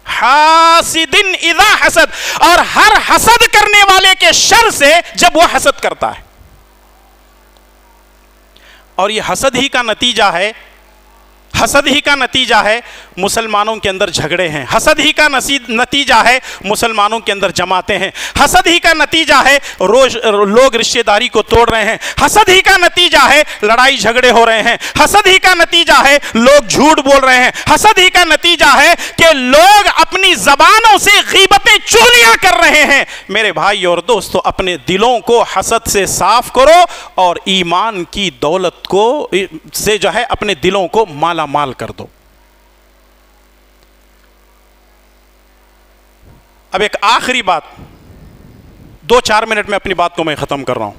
حَاسِدٍ إِذَا حَسَدَ، اور ہر حسد کرنے والے کے شر سے جب وہ حسد کرتا ہے۔ اور یہ حسد ہی کا نتیجہ ہے، حسد ہی کا نتیجہ ہے مسلمانوں کے اندر جھگڑے ہیں، حسد ہی کا نتیجہ ہے مسلمانوں کے اندر جماعتیں ہیں، حسد ہی کا نتیجہ ہے لوگ رشتہ داری کو توڑ رہے ہیں، حسد ہی کا نتیجہ ہے لڑائی جھگڑے ہو رہے ہیں، حسد ہی کا نتیجہ ہے لوگ جھوٹ بول رہے ہیں، حسد ہی کا نتیجہ ہے کہ لوگ اپنی زبانوں سے غیبتیں چغلیاں کر رہے ہیں۔ میرے بھائی اور دوستو، اپنے دلوں کو حسد سے صاف کرو اور ایمان کی دولت کو سے جو ہے اپنے دلوں کو مالا مال کر دو۔ اب ایک آخری بات، 2-4 منٹ میں اپنی بات کو میں ختم کر رہا ہوں۔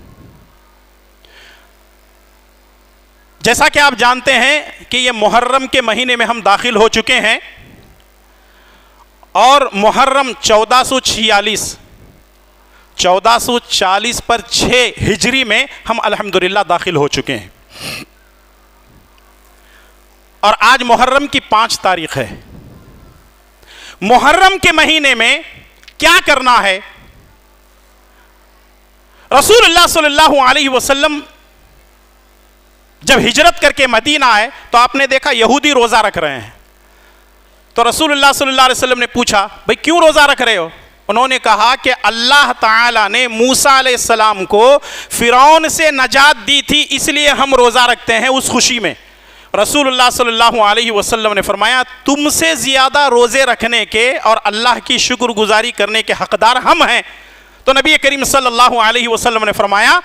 جیسا کہ آپ جانتے ہیں کہ یہ محرم کے مہینے میں ہم داخل ہو چکے ہیں، اور محرم 1440 پر 6 ہجری میں ہم الحمدللہ داخل ہو چکے ہیں، اور آج محرم کی 5 تاریخ ہے۔ محرم کے مہینے میں کیا کرنا ہے؟ رسول اللہ صلی اللہ علیہ وسلم جب ہجرت کر کے مدینہ آئے تو آپ نے دیکھا یہودی روزہ رکھ رہے ہیں، تو رسول اللہ صلی اللہ علیہ وسلم نے پوچھا بھئی کیوں روزہ رکھ رہے ہو؟ انہوں نے کہا کہ اللہ تعالیٰ نے موسیٰ علیہ السلام کو فرعون سے نجات دی تھی، اس لیے ہم روزہ رکھتے ہیں اس خوشی میں۔ رسول اللہ صلی اللہ علیہ وسلم نے فرمایا تم سے زیادہ روزے رکھنے کے اور اللہ کی شکر گزاری کرنے کے حقدار ہم ہیں۔ تو نبی کریم صلی اللہ علیہ وسلم نے فرمایا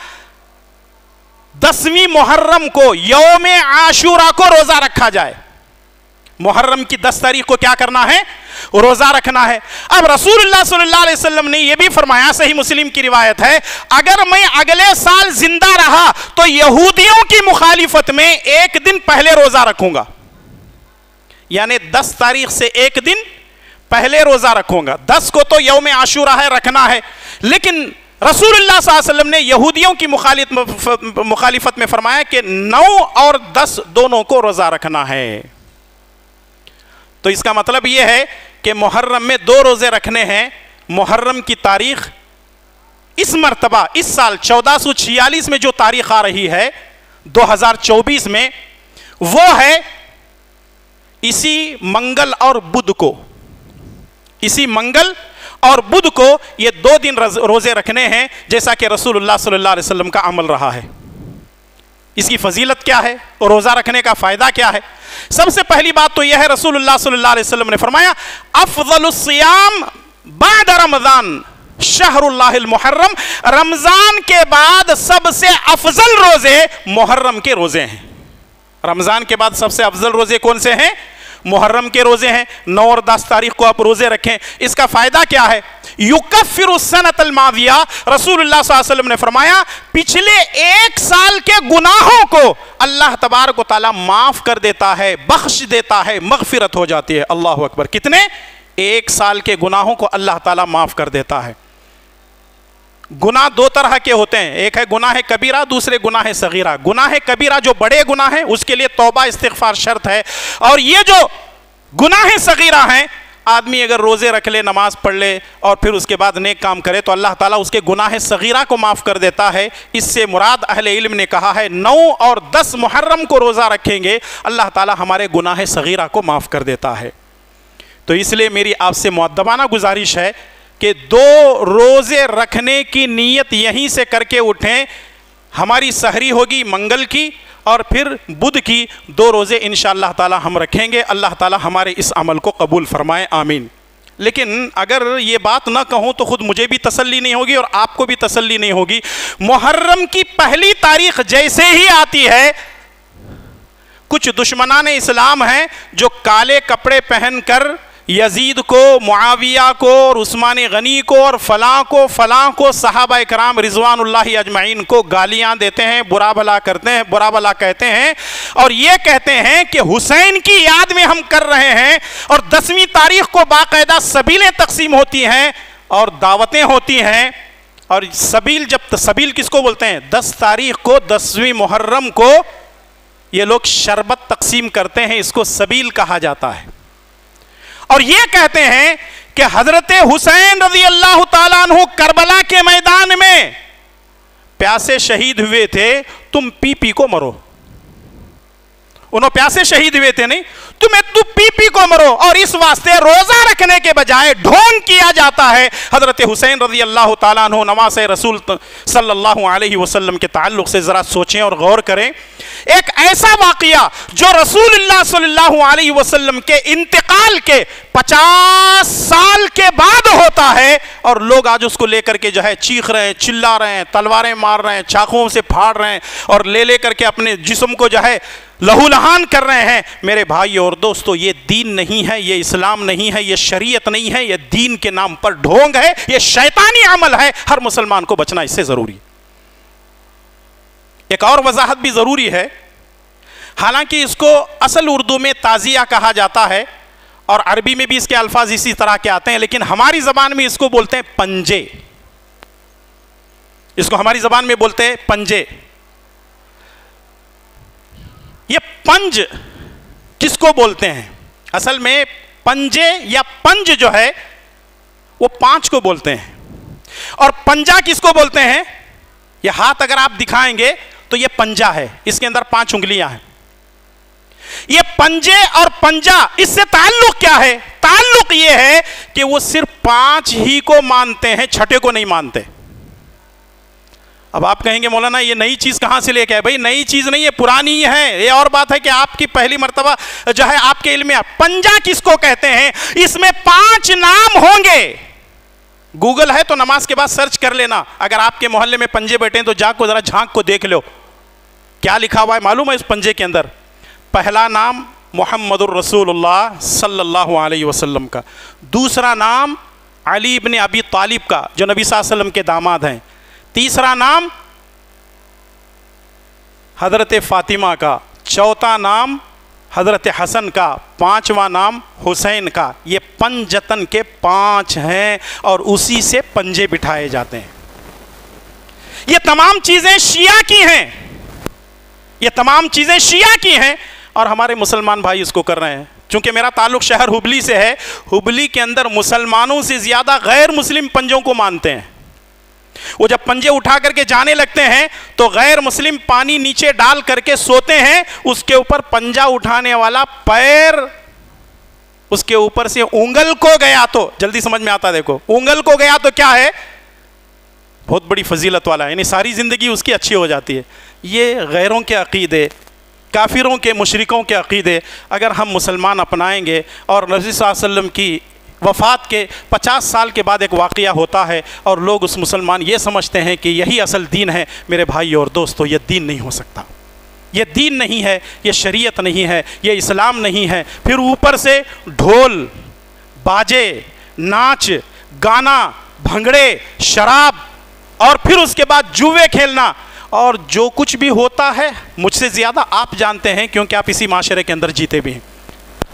10ویں محرم کو یوم عاشورہ کو روزہ رکھا جائے۔ محرم کی 10 تاریخ کو کیا کرنا ہے؟ روزہ رکھنا ہے۔ اب رسول اللہ صلی اللہ علیہ وسلم نے یہ بھی فرمایا، صحیح مسلم کی روایت ہے، اگر میں اگلے سال زندہ رہا تو یہودیوں کی مخالفت میں ایک دن پہلے روزہ رکھوں گا، یعنی 10 تاریخ سے ایک دن پہلے روزہ رکھوں گا۔ 10 کو تو یوم عاشورہ ہے، رکھنا ہے، لیکن رسول اللہ صلی اللہ علیہ وسلم نے یہودیوں کی مخالفت میں فرمایا کہ 9 اور 10 دونوں کو روزہ رکھنا ہے۔ تو اس کا مطلب یہ ہے کہ محرم میں 2 روزے رکھنے ہیں۔ محرم کی تاریخ اس مرتبہ اس سال 1446 میں جو تاریخ آ رہی ہے 2024 میں، وہ ہے اسی منگل اور بدھ کو، اسی منگل اور بدھ کو یہ 2 دن روزے رکھنے ہیں، جیسا کہ رسول اللہ صلی اللہ علیہ وسلم کا عمل رہا ہے۔ اس کی فضیلت کیا ہے اور روزہ رکھنے کا فائدہ کیا ہے؟ سب سے پہلی بات تو یہ ہے، رسول اللہ صلی اللہ علیہ وسلم نے فرمایا افضل الصیام بعد رمضان شہر اللہ المحرم، رمضان کے بعد سب سے افضل روزے محرم کے روزے ہیں۔ رمضان کے بعد سب سے افضل روزے کون سے ہیں؟ محرم کے روزے ہیں۔ 9 اور 10 تاریخ کو آپ روزے رکھیں۔ اس کا فائدہ کیا ہے؟ یکفر السنۃ الماضیہ، رسول اللہ صلی اللہ علیہ وسلم نے فرمایا پچھلے 1 سال کے گناہوں کو اللہ تبارک و تعالیٰ معاف کر دیتا ہے، بخش دیتا ہے، مغفرت ہو جاتی ہے۔ اللہ اکبر! کتنے؟ 1 سال کے گناہوں کو اللہ تعالیٰ معاف کر دیتا ہے۔ گناہ 2 طرح کے ہوتے ہیں، ایک ہے گناہ کبیرہ، دوسرے گناہ صغیرہ۔ گناہ کبیرہ جو بڑے گناہ ہیں اس کے لیے توبہ استغفار شرط ہے، اور یہ جو گناہ صغیرہ ہیں، آدمی اگر روزے رکھ لے، نماز پڑھ لے اور پھر اس کے بعد نیک کام کرے تو اللہ تعالیٰ اس کے گناہ صغیرہ کو معاف کر دیتا ہے۔ اس سے مراد اہل علم نے کہا ہے 9 اور 10 محرم کو روزہ رکھیں گے اللہ تعالیٰ ہمارے گناہ صغیرہ کو معاف کر دیتا ہے۔ تو اس لیے میری آپ سے مؤدبانہ گزارش ہے کہ 2 روزے رکھنے کی نیت یہیں سے کر کے اٹھیں۔ ہماری سحری ہوگی منگل کی اور پھر بدھ کی 2 روزے انشاءاللہ تعالی ہم رکھیں گے۔ اللہ تعالی ہمارے اس عمل کو قبول فرمائے، آمین۔ لیکن اگر یہ بات نہ کہوں تو خود مجھے بھی تسلی نہیں ہوگی اور آپ کو بھی تسلی نہیں ہوگی۔ محرم کی پہلی تاریخ جیسے ہی آتی ہے، کچھ دشمنان اسلام ہیں جو کالے کپڑے پہن کر یزید کو، معاویہ کو اور عثمان غنی کو اور فلاں کو صحابہ اکرام رضوان اللہ اجمعین کو گالیاں دیتے ہیں، برا بھلا کرتے ہیں، برا بھلا کہتے ہیں، اور یہ کہتے ہیں کہ حسین کی یاد میں ہم کر رہے ہیں۔ اور 10ویں تاریخ کو باقاعدہ سبیلیں تقسیم ہوتی ہیں اور دعوتیں ہوتی ہیں۔ اور سبیل کس کو بولتے ہیں؟ 10 تاریخ کو، 10ویں محرم کو یہ لوگ شربت تقسیم کرتے ہیں، اس کو سبیل کہا جاتا ہے۔ اور یہ کہتے ہیں کہ حضرت حسین رضی اللہ تعالیٰ عنہ کربلا کے میدان میں پیاسے شہید ہوئے تھے، تم پی پی کو مرو۔ انہوں پیاسے شہید ہوئے تھے نہیں، تو پی پی کو مرو، اور اس واسطے روزہ رکھنے کے بجائے ڈھونگ کیا جاتا ہے۔ حضرت حسین رضی اللہ تعالیٰ عنہ نواز رسول صلی اللہ علیہ وسلم کے تعلق سے ذرا سوچیں اور غور کریں۔ ایک ایسا واقعہ جو رسول اللہ صلی اللہ علیہ وسلم کے انتقال کے 50 سال کے بعد ہوتا ہے، اور لوگ آج اس کو لے کر کے جو ہے چیخ رہے ہیں، چلا رہے ہیں، تلواریں مار رہے ہیں، چاقوؤں سے پھاڑ رہے ہیں، اور لے کر کے اپنے جسم کو جو ہے لہو لہان کر رہے ہیں۔ میرے بھائی اور دوستو، یہ دین نہیں ہے، یہ اسلام نہیں ہے، یہ شریعت نہیں ہے، یہ دین کے نام پر ڈھونگ ہے، یہ شیطانی عمل ہے۔ ہر مسلمان کو بچنا اس سے ضروری۔ ایک اور وضاحت بھی ضروری ہے، حالانکہ اس کو اصل اردو میں تعزیہ کہا جاتا ہے اور عربی میں بھی اس کے الفاظ اسی طرح کے آتے ہیں، لیکن ہماری زبان میں اس کو بولتے ہیں پنجے۔ اس کو ہماری زبان میں بولتے ہیں پنجے۔ یہ پنج کس کو بولتے ہیں؟ اصل میں پنجے یا پنج جو ہے وہ 5 کو بولتے ہیں، اور پنجا کس کو بولتے ہیں؟ یہ ہاتھ اگر آپ دکھائیں گے تو یہ پنجا ہے، اس کے اندر 5 انگلیاں ہیں۔ یہ پنجے اور پنجا، اس سے تعلق کیا ہے؟ تعلق یہ ہے کہ وہ صرف 5 ہی کو مانتے ہیں، 6 کو نہیں مانتے۔ اب آپ کہیں گے مولانا یہ نئی چیز کہاں سے لے کے آئے؟ بھائی نئی چیز نہیں ہے، پرانی ہی ہے۔ یہ اور بات ہے کہ آپ کی پہلی مرتبہ جو ہے آپ کے علم میں پنجا کس کو کہتے ہیں؟ اس میں 5 نام ہوں گے۔ گوگل ہے تو نماز کے بعد سرچ کر لینا، اگر آپ کے محلے میں پنجے بیٹھے ہیں تو جا کو ذرا جھانک کو دیکھ لو کیا لکھا ہوا ہے۔ معلوم ہے اس پنجے کے اندر؟ پہلا نام محمد الرسول اللہ صلی اللہ علیہ وسلم کا، دوسرا نام علی ابن ابی طالب کا جو نبی صلی اللہ علیہ وسلم کے داماد ہیں، تیسرا نام حضرت فاطمہ کا، چوتھا نام حضرت حسن کا، پانچواں نام حسین کا۔ یہ پنجتن کے 5 ہیں اور اسی سے پنجے بٹھائے جاتے ہیں۔ یہ تمام چیزیں شیعہ کی ہیں، یہ تمام چیزیں شیعہ کی ہیں اور ہمارے مسلمان بھائی اس کو کر رہے ہیں۔ چونکہ میرا تعلق شہر ہبلی سے ہے، ہبلی کے اندر مسلمانوں سے زیادہ غیر مسلم پنجوں کو مانتے ہیں۔ وہ جب پنجے اٹھا کر کے جانے لگتے ہیں تو غیر مسلم پانی نیچے ڈال کر کے سوتے ہیں، اس کے اوپر پنجا اٹھانے والا پیر اس کے اوپر سے انگل کو گیا تو، جلدی سمجھ میں آتا، دیکھو انگل کو گیا تو کیا ہے، بہت بڑی فضیلت والا ہے، یعنی ساری زندگی اس کی اچھی ہو جاتی ہے۔ یہ غیروں کے عقیدے، کافروں کے، مشرکوں کے عقیدے اگر ہم مسلمان اپنائیں گے، اور نبی صلی اللہ علیہ وسلم کی وفات کے 50 سال کے بعد ایک واقعہ ہوتا ہے اور لوگ اس مسلمان یہ سمجھتے ہیں کہ یہی اصل دین ہے، میرے بھائی اور دوستو یہ دین نہیں ہو سکتا، یہ دین نہیں ہے، یہ شریعت نہیں ہے، یہ اسلام نہیں ہے۔ پھر اوپر سے ڈھول، باجے، ناچ گانا، بھنگڑے، شراب، اور پھر اس کے بعد جوے کھیلنا، اور جو کچھ بھی ہوتا ہے مجھ سے زیادہ آپ جانتے ہیں کیونکہ آپ اسی معاشرے کے اندر جیتے بھی ہیں،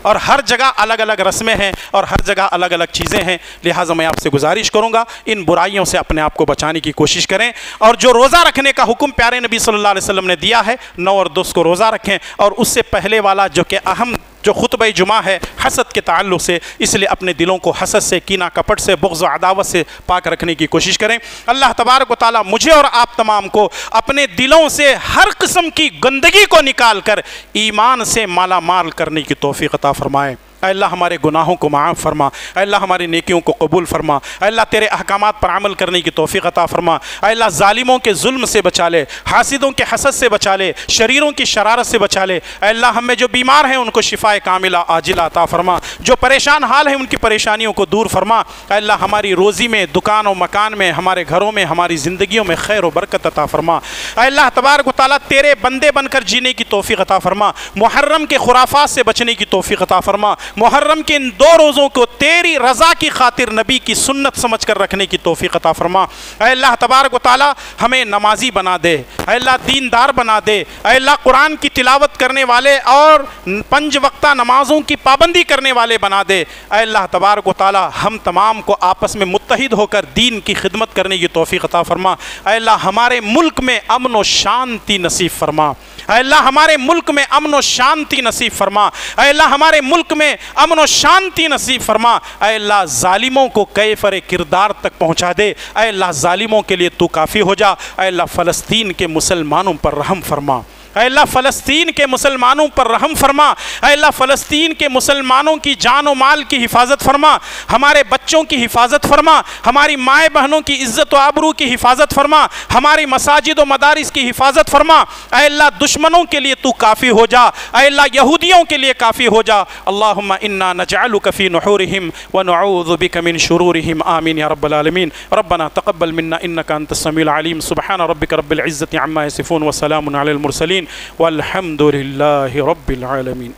اور ہر جگہ الگ الگ رسمیں ہیں اور ہر جگہ الگ الگ چیزیں ہیں۔ لہٰذا میں آپ سے گزارش کروں گا ان برائیوں سے اپنے آپ کو بچانے کی کوشش کریں، اور جو روزہ رکھنے کا حکم پیارے نبی صلی اللہ علیہ وسلم نے دیا ہے 9 اور 10 کو روزہ رکھیں، اور اس سے پہلے والا جو کہ اہم جو خطبہ جمعہ ہے حسد کے تعلق سے، اس لیے اپنے دلوں کو حسد سے، کینہ کپٹ سے، بغض و عداوت سے پاک رکھنے کی کوشش کریں۔ اللہ تبارک و تعالیٰ مجھے اور آپ تمام کو اپنے دلوں سے ہر قسم کی گندگی کو نکال کر ایمان سے مالا مال کرنے کی توفیق عطا فرمائے۔ اے اللہ ہمارے گناہوں کو معاف فرما، اے اللہ ہماری نیکیوں کو قبول فرما، اے اللہ تیرے احکامات پر عمل کرنے کی توفیق عطا فرما، اے اللہ ظالموں کے ظلم سے بچا لے، حاسدوں کے حسد سے بچا لے، شریروں کی شرارت سے بچا لے، اے اللہ ہم میں جو بیمار ہیں ان کو شفاء کاملہ عاجلہ عطا فرما، جو پریشان حال ہیں ان کی پریشانیوں کو دور فرما، اے اللہ ہماری روزی میں، دکان و مکان میں، ہمارے گھروں میں، ہماری زندگیوں میں خیر و برکت عطا فرما، اے اللہ تبارک و تعالیٰ تیرے بندے بن کر جینے کی توفیق عطا فرما، محرم کے خرافات سے بچنے کی توفیق عطا فرما، محرم کے ان 2 روزوں کو تیری رضا کی خاطر نبی کی سنت سمجھ کر رکھنے کی توفیق عطا فرما، اے اللہ تبارک و تعالی ہمیں نمازی بنا دے، اے اللہ دیندار بنا دے، اے اللہ قرآن کی تلاوت کرنے والے اور 5 وقتہ نمازوں کی پابندی کرنے والے بنا دے، اے اللہ تبارک و تعالی ہم تمام کو آپس میں متحد ہو کر دین کی خدمت کرنے کی توفیق عطا فرما، اے اللہ ہمارے ملک میں امن و شانتی نصیب فرما، اے اللہ ہمارے ملک میں امن و شانتی نصیب فرما، اے اللہ ہمارے ملک میں امن و شانتی نصیب فرما، اے اللہ ظالموں کو کیفر کردار تک پہنچا دے، اے اللہ ظالموں کے لیے تو کافی ہو جا، اے اللہ فلسطین کے مسلمانوں پر رحم فرما، اے اللہ فلسطین کے مسلمانوں پر رحم فرما، اے اللہ فلسطین کے مسلمانوں کی جان و مال کی حفاظت فرما، ہمارے بچوں کی حفاظت فرما، ہماری مائیں بہنوں کی عزت و آبرو کی حفاظت فرما، ہماری مساجد و مدارس کی حفاظت فرما، اے اللہ دشمنوں کے لیے تو کافی ہو جا، اے اللہ یہودیوں کے لیے کافی ہو جا، اللہم انا نجعلک فی نحورہم ونعوذ بک من شرورہم، آمین یا رب العالمین۔ ربنا تقبل منا انک انت السمیع العلیم، سبحان ربک رب العزت عما یصفون وسلام علی المرسلین والحمد للہ رب العالمین۔